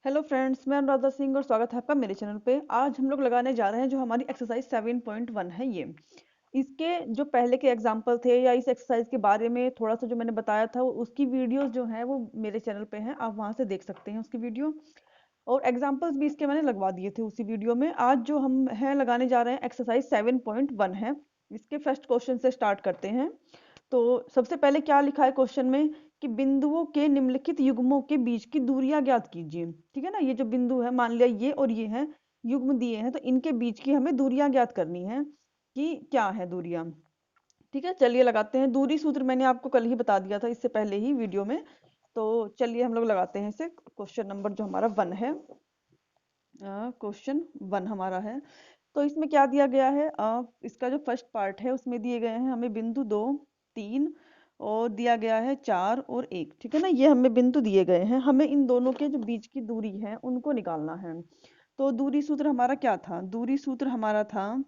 Hello friends, मैं अनुराधा सिंह और स्वागत है आपका मेरे चैनल पे। आज हम लोग लगाने जा रहे हैं जो हमारी एक्सरसाइज 7.1 है ये। इसके जो पहले के एग्जाम्पल थे या इस एक्सरसाइज के बारे में थोड़ा सा जो मैंने बताया था उसकी वीडियोस जो हैं वो मेरे चैनल पे हैं, आप वहां से देख सकते हैं उसकी वीडियो। और एग्जाम्पल्स भी इसके मैंने लगवा दिए थे उसी वीडियो में। आज जो हम हैं लगाने जा रहे हैं एक्सरसाइज 7.1 है। इसके फर्स्ट क्वेश्चन से स्टार्ट करते हैं। तो सबसे पहले क्या लिखा है क्वेश्चन में कि बिंदुओं के निम्नलिखित युग्मों के बीच की दूरियां ज्ञात कीजिए। ठीक है ना, ये जो बिंदु है मान लिया ये और ये हैं, युग्म दिए हैं, तो इनके बीच की हमें दूरियां ज्ञात करनी है कि क्या है दूरियां। ठीक है, चलिए लगाते हैं। दूरी सूत्र मैंने आपको कल ही बता दिया था इससे पहले ही वीडियो में। तो चलिए हम लोग लगाते हैं इसे। क्वेश्चन नंबर जो हमारा 1 है, क्वेश्चन 1 हमारा है। तो इसमें क्या दिया गया है, इसका जो फर्स्ट पार्ट है उसमें दिए गए हैं हमें बिंदु 2, 3 और दिया गया है 4 और 1। ठीक है ना, ये हमें बिंदु दिए गए हैं, हमें इन दोनों के जो बीच की दूरी है उनको निकालना है। तो दूरी सूत्र हमारा क्या था? दूरी सूत्र हमारा था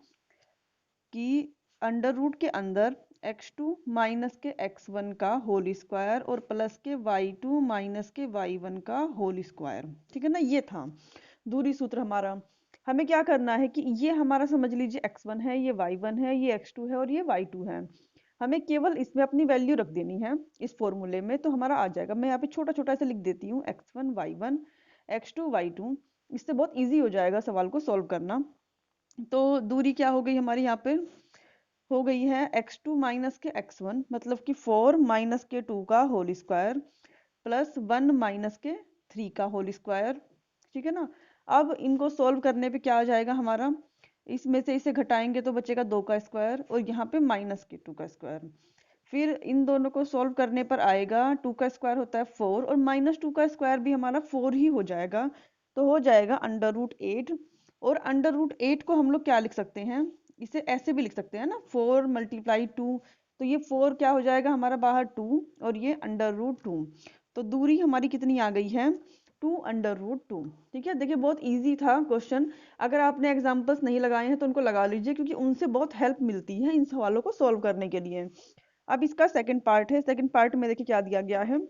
कि अंडर रूट के अंदर x2 माइनस के x1 का होल स्क्वायर और प्लस के y2 माइनस के y1 का होल स्क्वायर। ठीक है ना, ये था दूरी सूत्र हमारा। हमें क्या करना है कि ये हमारा समझ लीजिए x1 है, ये y1 है, ये x2 है और ये y2 है। हमें केवल इसमें अपनी वैल्यू रख देनी है इस फॉर्मूले में, तो हमारा आ जाएगा। मैं यहाँ पे छोटा छोटा ऐसे लिख देती हूँ, x1 y1 x2 y2। इससे बहुत ईजी हो जाएगा सवाल को सॉल्व करना। तो दूरी क्या हो गई हमारी यहाँ पे, हो गई है x2 माइनस के x1 मतलब कि 4 माइनस के 2 का होल स्क्वायर प्लस 1 माइनस के 3 का होल स्क्वायर। ठीक है ना, अब इनको सॉल्व करने पे क्या आ जाएगा हमारा, इसमें से इसे घटाएंगे तो बचेगा 2 का स्क्वायर और यहाँ पे माइनस के 2 का स्क्वायर। फिर इन दोनों को सॉल्व करने पर आएगा 2 का स्क्वायर होता है 4 और माइनस 2 का स्क्वायर भी हमारा 4 ही हो जाएगा। तो हो जाएगा अंडर रूट 8। और अंडर रूट 8 को हम लोग क्या लिख सकते हैं, इसे ऐसे भी लिख सकते हैं ना, 4 मल्टीप्लाई 2। तो ये 4 क्या हो जाएगा हमारा बाहर 2 और ये अंडर रूट 2। तो दूरी हमारी कितनी आ गई है, 2 अंडर रूट 2। ठीक है, देखिए बहुत इजी था क्वेश्चन। अगर आपने एग्जांपल्स नहीं लगाए हैं तो उनको लगा लीजिए, क्योंकि उनसे बहुत हेल्प मिलती है इन सवालों को सॉल्व करने के लिए। अब इसका सेकंड पार्ट है। सेकंड पार्ट में देखिए क्या दिया गया है।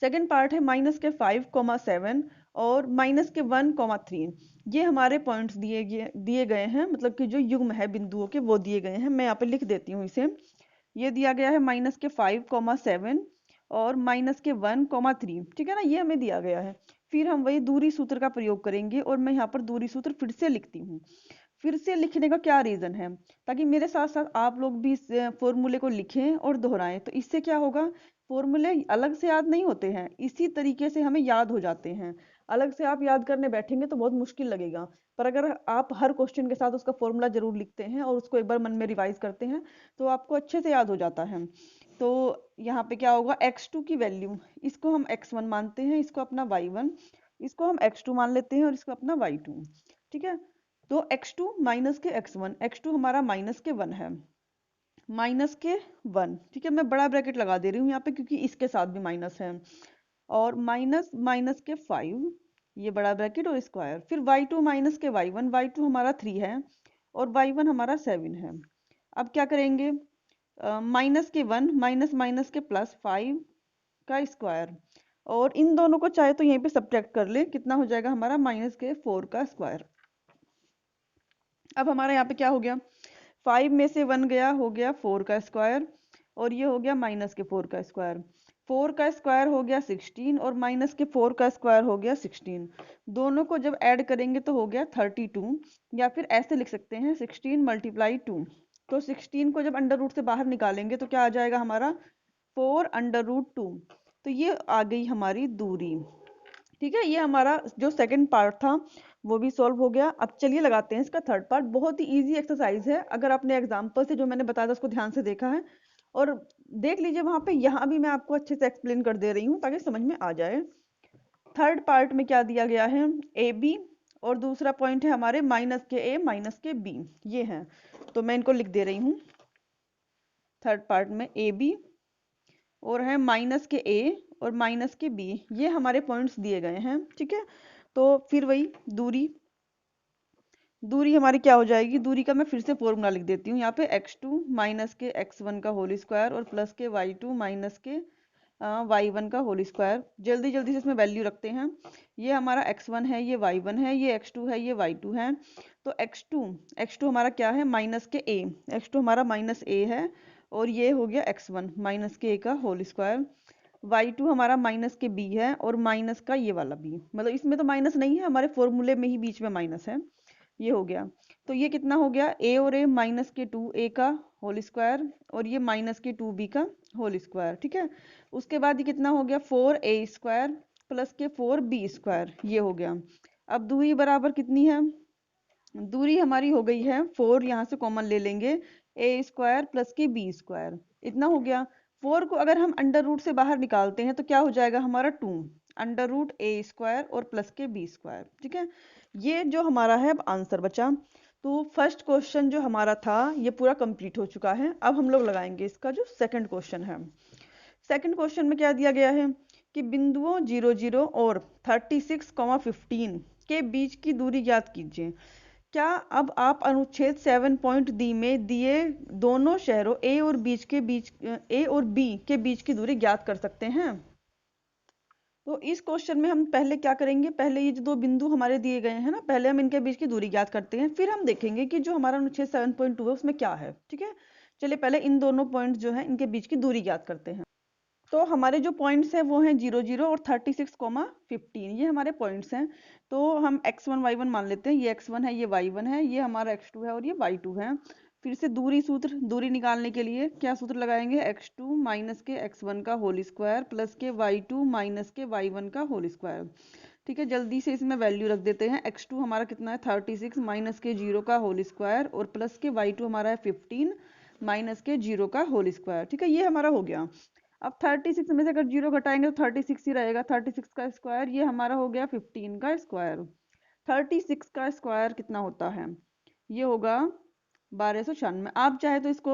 सेकंड पार्ट है माइनस के 5,7 और माइनस के 1,3। ये हमारे पॉइंट्स दिए गए हैं, मतलब कि जो युग्म है बिंदुओं के वो दिए गए हैं। मैं यहाँ पे लिख देती हूँ इसे। ये दिया गया है माइनस के 5,7 और माइनस के 1,3। ठीक है ना, ये हमें दिया गया है। फिर हम वही दूरी सूत्र का प्रयोग करेंगे और मैं यहाँ पर दूरी सूत्र फिर से लिखती हूँ। फिर से लिखने का क्या रीजन है, ताकि मेरे साथ साथ आप लोग भी इस फॉर्मूले को लिखें और दोहराएं। तो इससे क्या होगा, फॉर्मूले अलग से याद नहीं होते हैं, इसी तरीके से हमें याद हो जाते हैं। अलग से आप याद करने बैठेंगे तो बहुत मुश्किल लगेगा, पर अगर आप हर क्वेश्चन के साथ उसका फॉर्मूला जरूर लिखते हैं और उसको एक बार मन में रिवाइज करते हैं तो आपको अच्छे से याद हो जाता है। तो यहाँ पे क्या होगा, x2 की वैल्यू, इसको हम x1 मानते हैं, इसको अपना y1, इसको हम x2 मान लेते हैं और इसको अपना y2। ठीक है, तो x2 माइनस के x1, x2 हमारा माइनस के 1 है, माइनस के 1। ठीक है, मैं बड़ा ब्रैकेट लगा दे रही हूँ यहाँ पे क्योंकि इसके साथ भी माइनस है। और माइनस माइनस के 5, ये बड़ा ब्रैकेट और स्क्वायर। फिर y2 माइनस के y1, y2 हमारा 3 है और y1 हमारा 7 है। अब क्या करेंगे, माइनस के 1 माइनस माइनस के प्लस 5 का स्क्वायर। और इन दोनों को चाहे तो यहीं पे सब्ट्रैक्ट कर ले, कितना हो जाएगा हमारा माइनस के 4 का स्क्वायर। अब हमारा यहाँ पे क्या हो गया, 5 में से 1 गया, हो गया 4 का स्क्वायर और ये हो गया माइनस के 4 का स्क्वायर। 4 का स्क्वायर हो गया 16 और माइनस के 4 का स्क्वायर हो गया 16। दोनों को जब ऐड करेंगे तो हो गया 32, या फिर ऐसे लिख सकते हैं 16 मल्टीप्लाई 2। तो 16 को जब अंडर रूट से बाहर निकालेंगे तो क्या आ जाएगा हमारा 4 अंडर रूट 2। तो ये आ गई हमारी दूरी। ठीक है, ये हमारा जो सेकंड पार्ट था वो भी सॉल्व हो गया। अब चलिए लगाते हैं इसका थर्ड पार्ट। बहुत ही इजी एक्सरसाइज है, अगर आपने एग्जांपल से जो मैंने बताया था उसको ध्यान से देखा है और देख लीजिए वहां पे, यहाँ भी मैं आपको अच्छे से एक्सप्लेन कर दे रही हूँ ताकि समझ में आ जाए। थर्ड पार्ट में क्या दिया गया है, ए बी, और दूसरा पॉइंट है हमारे माइनस के ए माइनस के बी, ये है। तो मैं इनको लिख दे रही हूँ। थर्ड पार्ट में ए बी और है माइनस के ए और माइनस के बी, ये हमारे पॉइंट्स दिए गए हैं। ठीक है, तो फिर वही दूरी, दूरी हमारी क्या हो जाएगी, दूरी का मैं फिर से फॉर्मूला लिख देती हूँ यहाँ पे, x2 माइनस के x1 का होल स्क्वायर और प्लस के y2 माइनस के y1 का होल स्क्वायर। जल्दी जल्दी से इसमें वैल्यू रखते हैं। ये हमारा x1 है, ये y1 है, ये x2 है, ये y2 है। तो x2 हमारा क्या है, माइनस के a, x2 हमारा माइनस a है, और ये हो गया x1 माइनस के a का होल स्क्वायर। y2 हमारा माइनस के b है, और माइनस का ये वाला b, मतलब इसमें तो माइनस नहीं है, हमारे फॉर्मूले में ही बीच में माइनस है। ये हो गया। तो ये कितना हो गया, a और a माइनस के 2a का होल स्क्वायर, और ये माइनस के 2b का होल स्क्वायर। ठीक है, उसके बाद ये कितना हो गया, 4a स्क्वायर प्लस के 4b स्क्वायर, ये हो गया। अब दूरी बराबर कितनी है, दूरी हमारी हो गई है 4, यहाँ से कॉमन ले लेंगे, a स्क्वायर प्लस के b स्क्वायर, इतना हो गया। 4 को अगर हम अंडर रूट से बाहर निकालते हैं तो क्या हो जाएगा हमारा 2 अंडर रूट a स्क्वायर और प्लस के b स्क्वायर। ठीक है, ये जो हमारा है अब आंसर बचा। तो फर्स्ट क्वेश्चन जो हमारा था ये पूरा कंप्लीट हो चुका है। अब हम लोग लगाएंगे इसका जो सेकंड क्वेश्चन है। सेकंड क्वेश्चन में क्या दिया गया है कि बिंदुओं 00 और 36,15 के बीच की दूरी ज्ञात कीजिए। क्या अब आप अनुच्छेद 7 में दिए दोनों शहरों ए और बी के बीच की दूरी ज्ञात कर सकते हैं। तो इस क्वेश्चन में हम पहले क्या करेंगे, पहले ये जो दो बिंदु हमारे दिए गए हैं ना, पहले हम इनके बीच की दूरी ज्ञात करते हैं, फिर हम देखेंगे कि जो हमारा अनुच्छेद 7.2 है उसमें क्या है। ठीक है, चलिए पहले इन दोनों पॉइंट्स जो है इनके बीच की दूरी ज्ञात करते हैं। तो हमारे जो पॉइंट्स हैं वो हैं 00 और 36,15, ये हमारे पॉइंट्स हैं। तो हम x1 y1 मान लेते हैं, ये x1 है, ये y1 है, ये हमारा x2 है और ये y2 है। फिर से दूरी सूत्र, दूरी निकालने के लिए क्या सूत्र लगाएंगे, x2 माइनस के x1 का होल स्क्वायर प्लस के y2 माइनस के y1 का होल स्क्वायर। ठीक है, जल्दी से इसमें वैल्यू रख देते हैं। x2 हमारा कितना है 36 माइनस के 0 का होल स्क्वायर, और प्लस के y2 हमारा है 15 माइनस के 0 का होल स्क्वायर। ठीक है, ये हमारा हो गया। अब 36 में से अगर 0 घटाएंगे तो 36 ही रहेगा, 36 का स्क्वायर, ये हमारा हो गया 15 का स्क्वायर। 36 का स्क्वायर कितना होता है, ये होगा 1296। आप चाहे तो इसको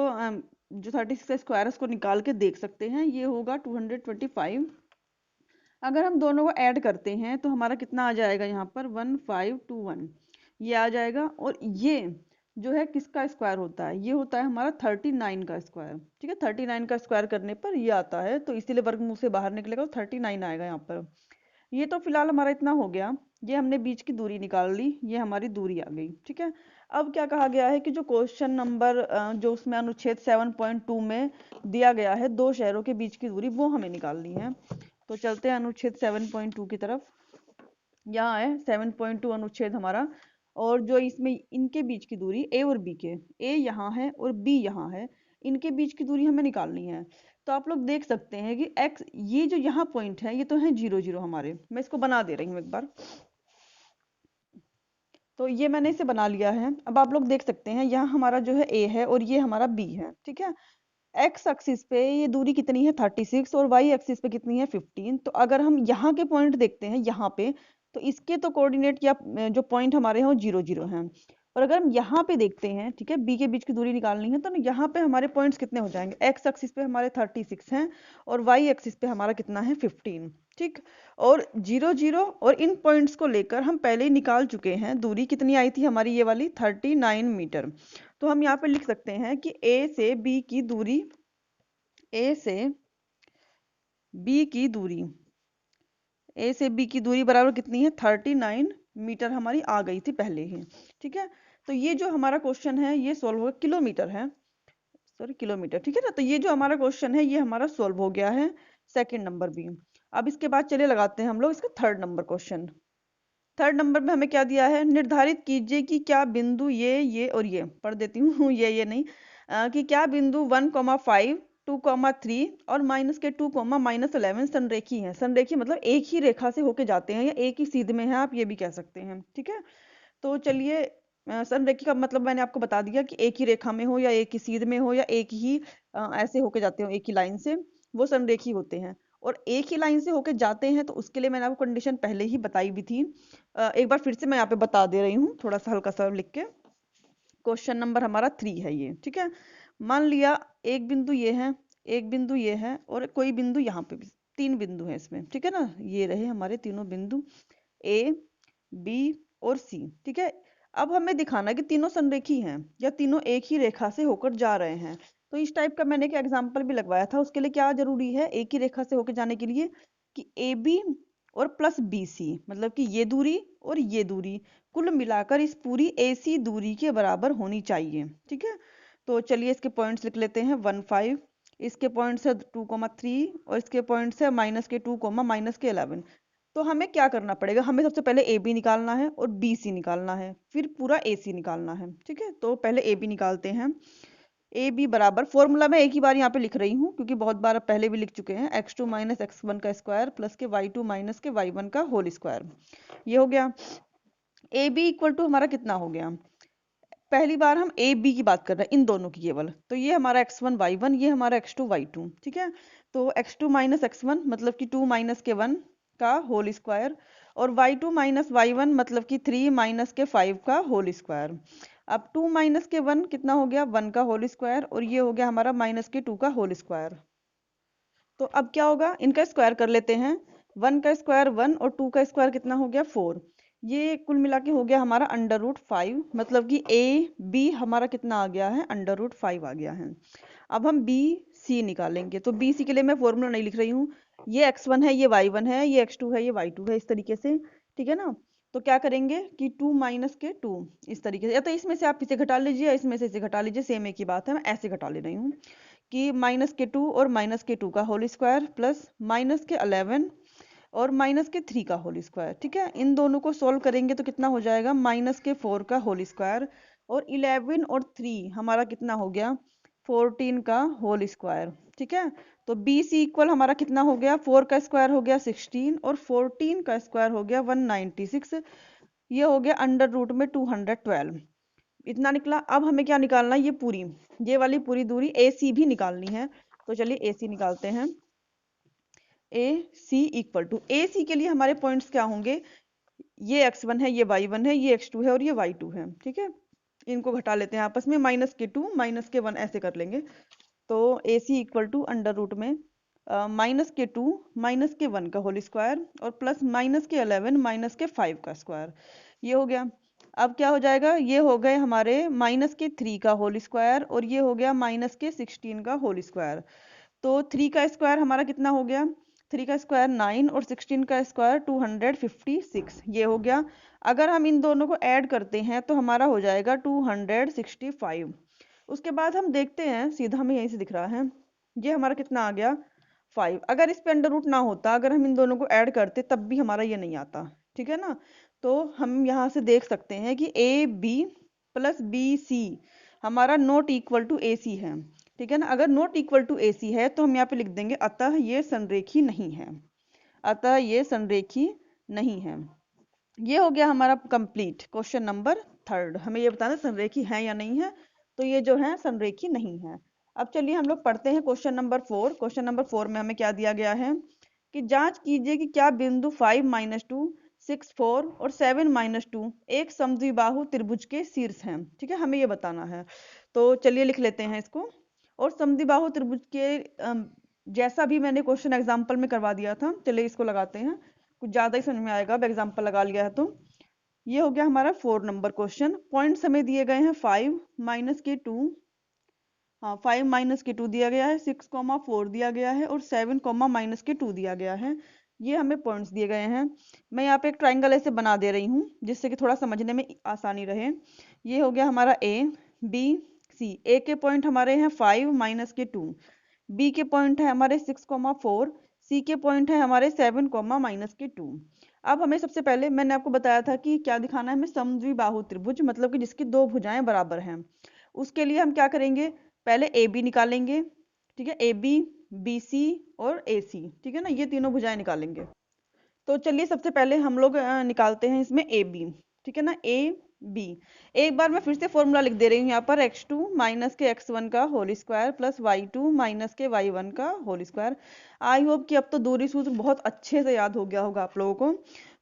जो 36 का स्क्वायर है उसको निकाल के देख सकते हैं, ये होगा 225। अगर हम दोनों को ऐड करते हैं तो हमारा कितना आ जाएगा, यहाँ पर 1521 ये आ जाएगा। और ये जो है किसका स्क्वायर होता है, ये होता है हमारा 39 का स्क्वायर। ठीक है, 39 का स्क्वायर करने पर ये आता है, तो इसीलिए वर्गमूल से बाहर निकलेगा तो 39 आएगा यहाँ पर। ये तो फिलहाल हमारा इतना हो गया, ये हमने बीच की दूरी निकाल ली, ये हमारी दूरी आ गई। ठीक है, अब क्या कहा गया है कि जो क्वेश्चन नंबर जो उसमें अनुच्छेद 7.2 में दिया गया है दो शहरों के बीच की दूरी, वो हमें निकालनी है। तो चलते हैं अनुच्छेद 7.2 की तरफ। यहाँ है 7.2 अनुच्छेद हमारा, और जो इसमें इनके बीच की दूरी ए और बी के, ए यहाँ है और बी यहाँ है, इनके बीच की दूरी हमें निकालनी है। तो आप लोग देख सकते हैं कि एक्स, ये जो यहाँ पॉइंट है ये तो है 00 हमारे, मैं इसको बना दे रही हूँ एक बार। तो ये मैंने इसे बना लिया है। अब आप लोग देख सकते हैं यहाँ हमारा जो है ए है और ये हमारा बी है। ठीक है, एक्स एक्सिस पे ये दूरी कितनी है 36 और वाई एक्सिस पे कितनी है 15। तो अगर हम यहाँ के पॉइंट देखते हैं यहाँ पे, तो इसके तो कोऑर्डिनेट या जो पॉइंट हमारे हैं वो 00 हैं। और अगर हम यहाँ पे देखते हैं, ठीक है, बी के बीच की दूरी निकालनी है, तो यहाँ पे हमारे पॉइंट्स कितने हो जाएंगे, एक्स एक्सिस पे हमारे 36 हैं और वाई एक्सिस पे हमारा कितना है 15। ठीक, और 00 और इन पॉइंट्स को लेकर हम पहले ही निकाल चुके हैं, दूरी कितनी आई थी हमारी ये वाली 39 मीटर। तो हम यहाँ पे लिख सकते हैं कि ए से बी की दूरी, ए से बी की दूरी, ए से बी की दूरी बराबर कितनी है 39 मीटर हमारी आ गई थी पहले ही। ठीक है, तो ये जो हमारा क्वेश्चन है ये सॉल्व होगा, किलोमीटर है, सॉरी किलोमीटर। ठीक है ना, तो ये जो हमारा क्वेश्चन है ये हमारा सॉल्व हो गया है, सेकंड नंबर भी। अब इसके बाद चलिए लगाते हैं हम लोग इसका third number question. Third number में हमें क्या दिया है, निर्धारित कीजिए कि क्या बिंदु ये और ये पढ़ देती हूँ ये नहीं, कि क्या बिंदु 1,5 2,3 और माइनस के 2, -11 संरेखी है। संरेखी मतलब एक ही रेखा से होके जाते हैं या एक ही सीध में है, आप ये भी कह सकते हैं। ठीक है, तो चलिए संरेखी का मतलब मैंने आपको बता दिया कि एक ही रेखा में हो या एक ही सीध में हो या एक ही ऐसे होके जाते हो एक ही लाइन से, वो संरेखी होते हैं। और एक ही लाइन से होके जाते हैं तो उसके लिए मैंने आपको कंडीशन पहले ही बताई भी थी, एक बार फिर से मैं यहाँ पे बता दे रही हूँ थोड़ा सा हल्का सा लिख के। क्वेश्चन नंबर हमारा 3 है ये। ठीक है, मान लिया एक बिंदु ये है, एक बिंदु ये है और कोई बिंदु यहाँ पे भी, 3 बिंदु है इसमें। ठीक है ना, ये रहे हमारे तीनों बिंदु ए बी और सी। ठीक है, अब हमें दिखाना है कि तीनों संरेखी हैं या तीनों एक ही रेखा से होकर जा रहे हैं। तो इस टाइप का मैंने एक एग्जाम्पल भी लगवाया था। उसके लिए क्या जरूरी है, एक ही रेखा से होके जाने के लिए कि ए बी और प्लस बी सी, मतलब कि ये दूरी और ये दूरी कुल मिलाकर इस पूरी ए सी दूरी के बराबर होनी चाहिए। ठीक है, तो चलिए इसके पॉइंट्स लिख लेते हैं। 1 5, इसके पॉइंट्स है 2 3, और इसके पॉइंट्स है -2 -11। तो हमें क्या करना पड़ेगा, हमें सबसे पहले ए बी निकालना है और बी सी निकालना है, फिर पूरा ए सी निकालना है। ठीक है, तो पहले ए बी निकालते हैं। ए बी बराबर, फॉर्मूला मैं एक ही बार यहाँ पे लिख रही हूँ क्योंकि बहुत बार पहले भी लिख चुके हैं, x2 - x1 का स्क्वायर प्लस के y2 - के y1 का होल स्क्वायर। ये हो गया। ए बी इक्वल टू हमारा कितना हो गया, पहली बार हम ए बी की बात कर रहे हैं, इन दोनों की केवल, तो ये हमारा x1 y1, ये हमारा x2 y2। ठीक है, तो x2 - x1 मतलब कि 2 - के 1 का होल स्क्वायर, और y2 - y1 मतलब कि 3 - के 5 का होल स्क्वायर। अब 2 - के 1 कितना हो गया, 1 का होल स्क्वायर, और ये हो गया हमारा -2 का होल स्क्वायर। तो अब क्या होगा, इनका स्क्वायर कर लेते हैं। 1 का स्क्वायर 1 और 2 का स्क्वायर कितना हो गया 4। ये कुल मिला के हो गया हमारा √5, मतलब कि ए बी हमारा कितना आ गया है, √5 आ गया है। अब हम बी सी निकालेंगे, तो बी सी के लिए मैं फॉर्मूला नहीं लिख रही हूँ, ये x1 है, ये y1 है, ये x2 है, ये y2 है, इस तरीके से। ठीक है ना, तो क्या करेंगे कि 2 - के 2 इस तरीके से, या तो इसमें से आप इसे घटा लीजिए या इसमें से इसे घटा लीजिए, सेम एक ही बात है, मैं ऐसे घटा ले रही हूँ कि -2 और -2 का होल स्क्वायर प्लस -11 और -3 का होल स्क्वायर। ठीक है, इन दोनों को सोल्व करेंगे तो कितना हो जाएगा, -4 का होल स्क्वायर, और 11 और 3 हमारा कितना हो गया, 14 का होल स्क्वायर। ठीक है, तो बी सी इक्वल हमारा कितना हो गया, 4 का स्क्वायर हो गया 16 और 14 का स्क्वायर हो गया 196, ये हो गया अंडर रूट में 212, इतना निकला। अब हमें क्या निकालना है, ये पूरी, ये वाली पूरी दूरी ए सी भी निकालनी है। तो चलिए ए सी निकालते हैं। ए सी इक्वल टू, ए सी के लिए हमारे पॉइंट्स क्या होंगे, ये x1 है, ये y1 है, ये x2 है और ये y2 है। ठीक है, इनको घटा लेते हैं आपस में, -2 - 1 ऐसे कर लेंगे। तो ए सी इक्वल टू अंडर रूट में -2 - के 1 का होल स्क्वायर और प्लस -11 - के 5 का स्क्वायर, ये हो गया। अब क्या हो जाएगा, ये हो गए हमारे -3 का होल स्क्वायर और ये हो गया -16 का होल स्क्वायर। तो 3 का स्क्वायर हमारा कितना हो गया, 3 का स्क्वायर 9 और 16 का स्क्वायर 256, ये हो गया। अगर हम इन दोनों को ऐड करते हैं तो हमारा हो जाएगा 265। उसके बाद हम देखते हैं, सीधा हमें यहीं से दिख रहा है, ये हमारा कितना आ गया 5। अगर इस पे अंडर रूट ना होता, अगर हम इन दोनों को ऐड करते तब भी हमारा ये नहीं आता। ठीक है ना, तो हम यहाँ से देख सकते हैं कि A B plus B C हमारा not equal to A C है। ठीक है ना, अगर not equal to A C है तो हम यहाँ पे लिख देंगे अतः ये संरेखी नहीं है, अतः ये संरेखी नहीं है। ये हो गया हमारा कंप्लीट क्वेश्चन नंबर 3। हमें ये बताना संरेखी है या नहीं है, तो ये जो है संरेखी नहीं है। अब चलिए हम लोग पढ़ते हैं क्वेश्चन नंबर 4। क्वेश्चन नंबर 4 में हमें क्या दिया गया है कि जांच कीजिए कि क्या बिंदु 5 - 2 6 4 और 7 - 2 एक समद्विबाहु त्रिभुज के शीर्ष हैं। ठीक है, हमें ये बताना है। तो चलिए लिख लेते हैं इसको। और समद्विबाहु त्रिभुज के जैसा भी मैंने क्वेश्चन एग्जाम्पल में करवा दिया था, चलिए इसको लगाते हैं, कुछ ज़्यादा ही समझ में आएगा अब एग्जाम्पल लगा लिया है तो। ये हो गया हमारा 4 नंबर क्वेश्चन। पॉइंट्स हमें दिए गए हैं 5 - के 2, हाँ 5 - के 2 दिया गया है, 6, 4 दिया गया है और 7, - के 2 दिया गया है। ये हमें पॉइंट्स दिए गए हैं। मैं यहाँ पे एक ट्राइंगल ऐसे बना दे रही हूँ जिससे कि थोड़ा समझने में आसानी रहे। ये हो गया हमारा ए बी सी। ए के पॉइंट हमारे हैं 5 - के 2, बी के पॉइंट है हमारे 6, 4, सी के पॉइंट है हमारे 7, - के 2। अब हमें सबसे पहले मैंने आपको बताया था कि क्या दिखाना है हमें, समद्विबाहु त्रिभुज, मतलब कि जिसकी दो भुजाएं बराबर हैं। उसके लिए हम क्या करेंगे, पहले ए बी निकालेंगे। ठीक है, ए बी बी सी और ए सी। ठीक है ना, ये तीनों भुजाएं निकालेंगे। तो चलिए सबसे पहले हम लोग निकालते हैं इसमें ए बी। ठीक है ना, ए बी। एक बार मैं फिर से फॉर्मूला लिख दे रही हूँ यहाँ पर, x2 - के x1 का होल स्क्वायर प्लस y2 - के y1 का होल स्क्वायर। आई होप कि अब तो दूरी सूत्र बहुत अच्छे से याद हो गया होगा आप लोगों को।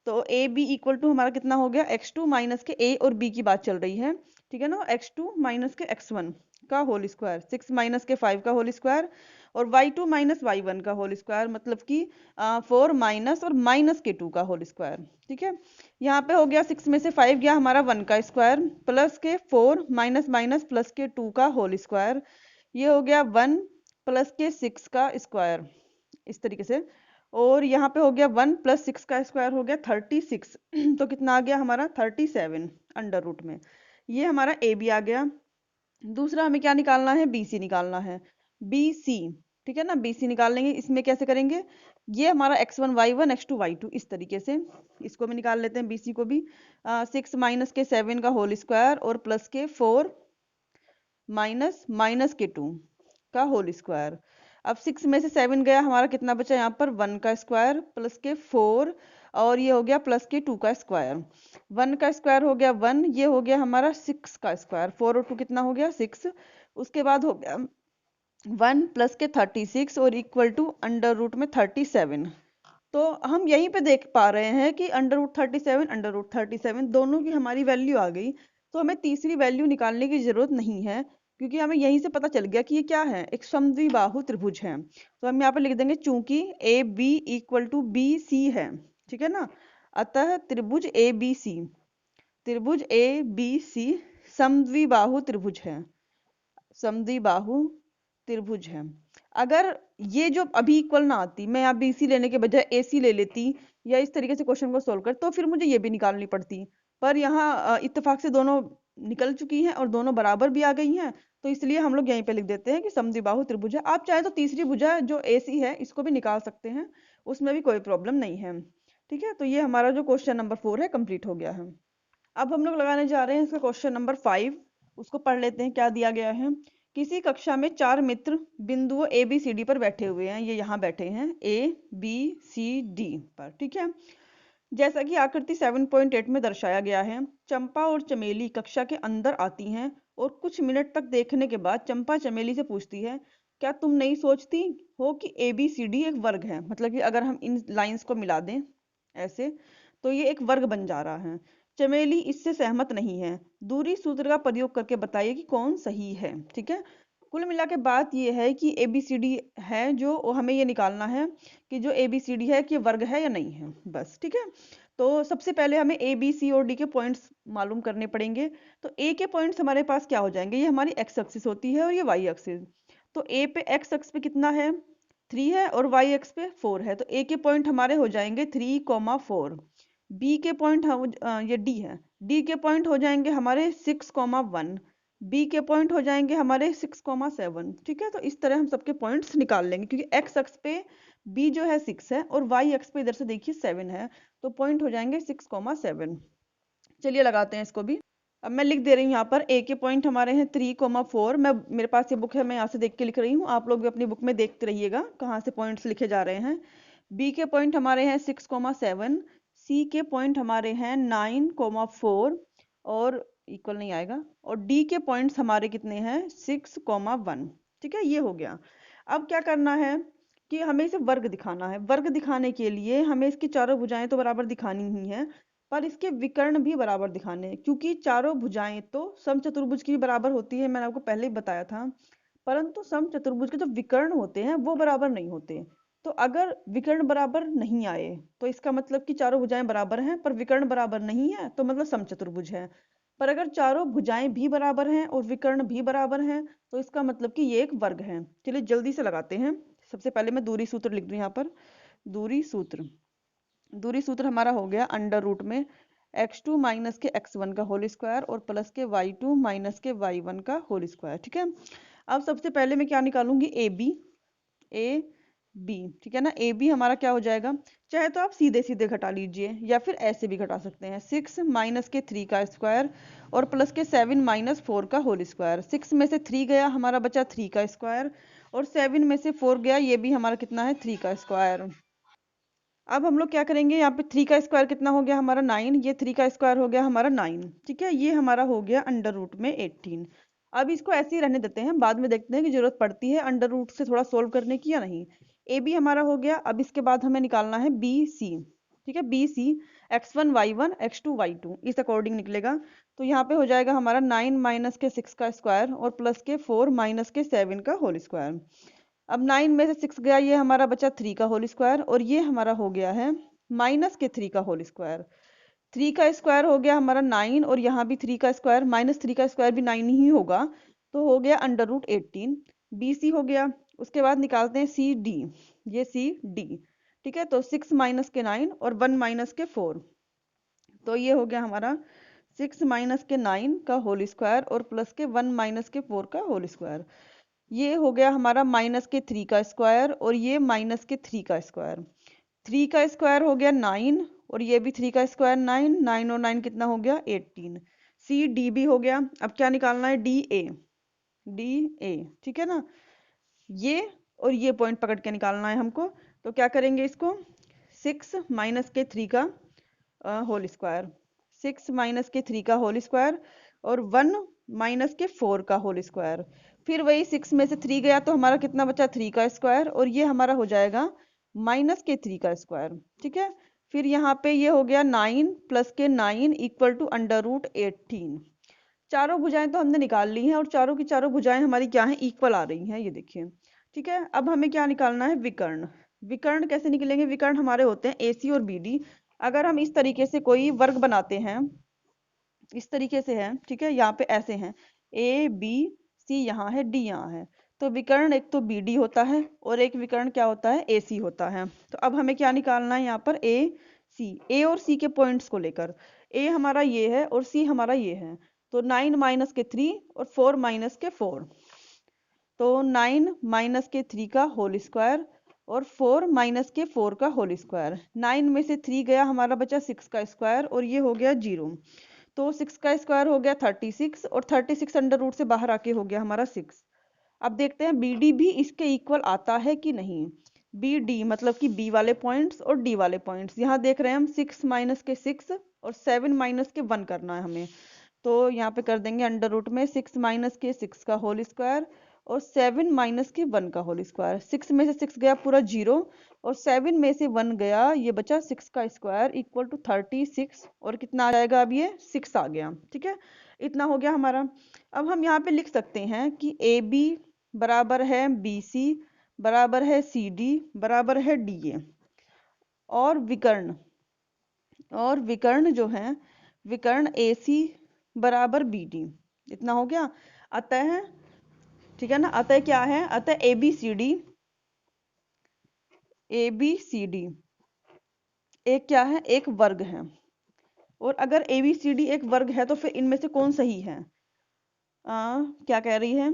तो ए बी इक्वल टू हमारा कितना हो गया, x2 - के ए और बी की बात चल रही है। ठीक है ना, x2 - के x1 का होल स्क्वायर, 6 - के 5 का होल स्क्वायर और y2 - y1 का होल स्क्वायर, मतलब कि 4 माइनस और -के 2 का होल स्क्वायर। ठीक है, यहाँ पे हो गया 6 में से 5 गया हमारा 1 का स्क्वायर प्लस के 4 - प्लस के 2 का होल स्क्वायर। ये हो गया 1 प्लस के 6 का स्क्वायर, इस तरीके से। और यहाँ पे हो गया 1 प्लस 6 का स्क्वायर हो गया 36 तो कितना आ गया हमारा 37 अंडर रूट में। ये हमारा ए बी आ गया। दूसरा हमें क्या निकालना है, बी सी निकालना है, बी सी। ठीक है ना, बी सी निकाल लेंगे। इसमें कैसे करेंगे, ये हमारा x1 y1 x2 y2 इस तरीके से, इसको भी निकाल लेते हैं बी सी को भी। 6 माइनस के 7 का होल स्क्वायर और प्लस के 4 माइनस माइनस के 2 का होल स्क्वायर। अब 6 में से 7 गया, हमारा कितना बचा यहाँ पर 1 का स्क्वायर प्लस के 4 और ये हो गया प्लस के 2 का स्क्वायर। 1 का स्क्वायर हो गया 1, ये हो गया हमारा 6 का स्क्वायर, 4 और 2 कितना हो गया 6। उसके बाद हो गया 1 प्लस के 36 और इक्वल टू अंडर रूट में 37। तो हम यहीं पे देख पा रहे हैं कि अंडर रूट 37 अंडर रूट 37 दोनों की हमारी वैल्यू आ गई। तो हमें तीसरी वैल्यू निकालने की जरूरत नहीं है, क्योंकि हमें यहीं से पता चल गया कि ये क्या है, एक समद्विबाहु त्रिभुज है। तो हम यहाँ पे लिख देंगे चूंकि A B equal to B C है, ठीक है ना, अतः त्रिभुज ए बी सी, त्रिभुज ए बी सी समद्विबाहु त्रिभुज है, समद्विबाहु त्रिभुज है। अगर ये जो अभी इक्वल ना आती, मैं यहाँ बी सी लेने के बजाय ए सी ले लेती या इस तरीके से क्वेश्चन को सोल्व कर, तो फिर मुझे ये भी निकालनी पड़ती। पर यहाँ इत्तेफाक से दोनों निकल चुकी हैं और दोनों बराबर भी आ गई हैं, तो इसलिए हम लोग यहीं पे लिख देते हैं कि समद्विबाहु त्रिभुज है। आप चाहे तो तीसरी भुजा जो ए सी है इसको भी निकाल सकते हैं, उसमें भी कोई प्रॉब्लम नहीं है। ठीक है, तो ये हमारा जो क्वेश्चन नंबर 4 है कंप्लीट हो गया है। अब हम लोग लगाने जा रहे हैं इसका क्वेश्चन नंबर 5। उसको पढ़ लेते हैं, क्या दिया गया है। किसी कक्षा में 4 मित्र बिंदुओं ए बी सी डी पर बैठे हुए हैं, ये यहाँ बैठे हैं ए बी सी डी पर। ठीक है, जैसा कि आकृति 7.8 में दर्शाया गया है, चंपा और चमेली कक्षा के अंदर आती हैं और कुछ मिनट तक देखने के बाद चंपा चमेली से पूछती है, क्या तुम नहीं सोचती हो कि ए बी सी डी एक वर्ग है। मतलब कि अगर हम इन लाइंस को मिला दें ऐसे, तो ये एक वर्ग बन जा रहा है। चमेली इससे सहमत नहीं है, दूरी सूत्र का प्रयोग करके बताइए कि कौन सही है। ठीक है, कुल मिला के बात ये है कि ए बी सी डी है जो हमें ये निकालना है कि जो ए बी सी डी है कि वर्ग है या नहीं है, बस। ठीक है, तो सबसे पहले हमें ए बी सी और डी के पॉइंट्स मालूम करने पड़ेंगे। तो ए के पॉइंट्स हमारे पास क्या हो जाएंगे, ये हमारी एक्स एक्सिस होती है और ये वाई एक्सिस। तो ए पे एक्स एक्स पे कितना है 3 है और वाई एक्स पे 4 है, तो ए के पॉइंट हमारे हो जाएंगे 3,4। बी के पॉइंट ये डी है, डी के पॉइंट हो जाएंगे हमारे 6,1, बी के पॉइंट हो जाएंगे हमारे 6,7। ठीक है, तो इस तरह हम सबके पॉइंट्स निकाल लेंगे, क्योंकि एक्स अक्ष पे बी जो है 6 है और वाई अक्ष पे इधर से देखिए 7 है, तो पॉइंट हो जाएंगे 6,7। चलिए लगाते हैं इसको भी। अब मैं लिख दे रही हूँ यहाँ पर, ए के पॉइंट हमारे हैं 3,4। मैं मेरे पास ये बुक है, मैं यहाँ से देख के लिख रही हूँ, आप लोग भी अपनी बुक में देखते रहिएगा कहाँ से पॉइंट्स लिखे जा रहे हैं। बी के पॉइंट हमारे हैं 6,7, सी के पॉइंट हमारे हैं 9,4 और इक्वल नहीं आएगा, और डी के पॉइंट्स हमारे कितने हैं 6,1। ठीक है, ये हो गया। अब क्या करना है कि हमें इसे वर्ग दिखाना है। वर्ग दिखाने के लिए हमें इसकी चारों भुजाएं तो बराबर दिखानी ही है, पर इसके विकर्ण भी बराबर दिखाने हैं, क्योंकि चारों भुजाएं तो समचतुर्भुज की बराबर होती है, मैंने आपको पहले ही बताया था। परंतु समचतुर्भुज के जो विकर्ण होते हैं वो बराबर नहीं होते। तो अगर विकर्ण बराबर नहीं आए तो इसका मतलब कि चारों भुजाएं बराबर हैं पर विकर्ण बराबर नहीं है, तो मतलब समचतुर्भुज है। पर अगर चारों भुजाएं भी बराबर हैं और विकर्ण भी बराबर हैं, तो इसका मतलब कि ये एक वर्ग है। चलिए जल्दी से लगाते हैं। सबसे पहले मैं दूरी सूत्र लिख दूं यहाँ पर। दूरी सूत्र, दूरी सूत्र हमारा हो गया अंडर रूट में x2 माइनस के x1 का होल स्क्वायर और प्लस के y2 माइनस के y1 का होल स्क्वायर। ठीक है, अब सबसे पहले मैं क्या निकालूंगी, ए बी, ए बी। ठीक है ना, ए बी हमारा क्या हो जाएगा, चाहे तो आप सीधे सीधे घटा लीजिए या फिर ऐसे भी घटा सकते हैं। 6 माइनस के 3 का स्क्वायर और प्लस के 7 माइनस 4 का होल स्क्वायर। 6 में से 3 गया, हमारा बचा 3 का स्क्वायर, और 7 में से 4 गया, ये भी हमारा कितना है 3 का स्क्वायर। अब हम लोग क्या करेंगे, यहाँ पे 3 का स्क्वायर कितना हो गया हमारा 9, ये 3 का स्क्वायर हो गया हमारा 9। ठीक है, ये हमारा हो गया अंडर रूट में 18। अब इसको ऐसे ही रहने देते हैं, बाद में देखते हैं कि जरूरत पड़ती है अंडर रूट से थोड़ा सोल्व करने की या नहीं। ए बी हमारा हो गया। अब इसके बाद हमें निकालना है बी सी। ठीक है, B C x1 y1 x2 y2 इस अकॉर्डिंग निकलेगा। तो यहाँ पे हो जाएगा हमारा 9 माइनस के 6 का स्क्वायर और प्लस के 4 माइनस के 7 का होल स्क्वायर। अब 9 में से 6 गया, ये हमारा बचा 3 का होल स्क्वायर, और ये हमारा हो गया है माइनस के 3 का होल स्क्वायर। 3 का स्क्वायर हो गया हमारा 9 और यहाँ भी 3 का स्क्वायर, माइनस 3 का स्क्वायर भी 9 ही होगा, तो हो गया अंडर रूट 18। बी सी हो गया। उसके बाद निकालते हैं सी डी, ये सी डी, ठीक है। तो 6 माइनस के 9 और 1 माइनस के 4, तो ये हो गया हमारा 6 माइनस के 9 का होल स्क्वायर और प्लस के 1 माइनस के 4 का होल स्क्वायर। ये हो गया हमारा माइनस के 3 का स्क्वायर और ये माइनस के 3 का स्क्वायर। 3 का स्क्वायर हो गया 9 और ये भी 3 का स्क्वायर 9, 9 और 9 कितना हो गया 18। सी डी भी हो गया। अब क्या निकालना है, डी ए, डी ए, ठीक है ना। ये और ये पॉइंट पकड़ के निकालना है हमको। तो क्या करेंगे इसको, 6 माइनस के 3 का होल स्क्वायर, 6 माइनस के 3 का होल स्क्वायर और 1 माइनस के 4 का होल स्क्वायर। फिर वही 6 में से 3 गया तो हमारा कितना बचा, 3 का स्क्वायर और ये हमारा हो जाएगा माइनस के 3 का स्क्वायर, ठीक है। फिर यहाँ पे ये हो गया 9 प्लस के 9 इक्वल टू अंडर रूट 18। चारों भुजाएं तो हमने निकाल ली हैं और चारों की चारों भुजाएं हमारी क्या हैं, इक्वल आ रही हैं, ये देखिए, ठीक है। अब हमें क्या निकालना है, विकर्ण। विकर्ण कैसे निकलेंगे, विकर्ण हमारे होते हैं AC और BD। अगर हम इस तरीके से कोई वर्ग बनाते हैं, इस तरीके से है, ठीक है, यहाँ पे ऐसे हैं ABC यहाँ है, D यहाँ है, तो विकर्ण एक तो BD होता है और एक विकर्ण क्या होता है, AC होता है। तो अब हमें क्या निकालना है यहाँ पर, A और C के पॉइंट्स को लेकर। A हमारा ये है और C हमारा ये है, तो 9 माइनस के 3 और 4 माइनस के 4, तो 9 माइनस के 3 का होल स्क्वायर और 4 माइनस के 4 का होल स्क्वायर। 9 में से 3 गया, हमारा बचा 6 का स्क्वायर और ये हो गया 0। तो 6 का स्क्वायर हो गया 36 और 36 अंडर रूट से बाहर आके हो गया हमारा 6। अब देखते हैं BD भी इसके इक्वल आता है कि नहीं। BD मतलब कि B वाले पॉइंट्स और D वाले पॉइंट्स, यहाँ देख रहे हैं हम 6 माइनस के 6 और 7 माइनस के 1 करना है हमें। तो यहाँ पे कर देंगे अंडर रूट में 6 माइनस के 6 का होल स्क्वायर और 7 माइनस के 1 का होल स्क्वायर। 6 में से 6 गया पूरा 0 और 7 में से 1 गया, ये बचा 6 का स्क्वायर इक्वल टू 36 और कितना आ जाएगा, अब ये 6 आ गया, ठीक है। इतना हो गया हमारा। अब हम यहाँ पे लिख सकते हैं कि AB बराबर है BC बराबर है CD बराबर है DA और विकर्ण जो है, विकर्ण AC बराबर BD, इतना हो गया। अतः, ठीक है ना, अतः क्या है, अतः ABCD एक क्या है, एक वर्ग है। और अगर ABCD एक वर्ग है तो फिर इनमें से कौन सही है। क्या कह रही है,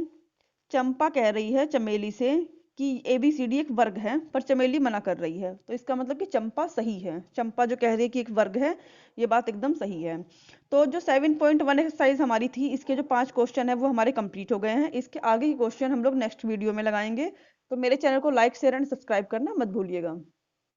चंपा कह रही है चमेली से कि ABCD एक वर्ग है, पर चमेली मना कर रही है, तो इसका मतलब कि चंपा सही है। चंपा जो कह रही है कि एक वर्ग है, ये बात एकदम सही है। तो जो 7.1 एक्सरसाइज हमारी थी, इसके जो 5 क्वेश्चन है वो हमारे कंप्लीट हो गए हैं। इसके आगे के क्वेश्चन हम लोग नेक्स्ट वीडियो में लगाएंगे। तो मेरे चैनल को लाइक शेयर एंड सब्सक्राइब करना मत भूलिएगा।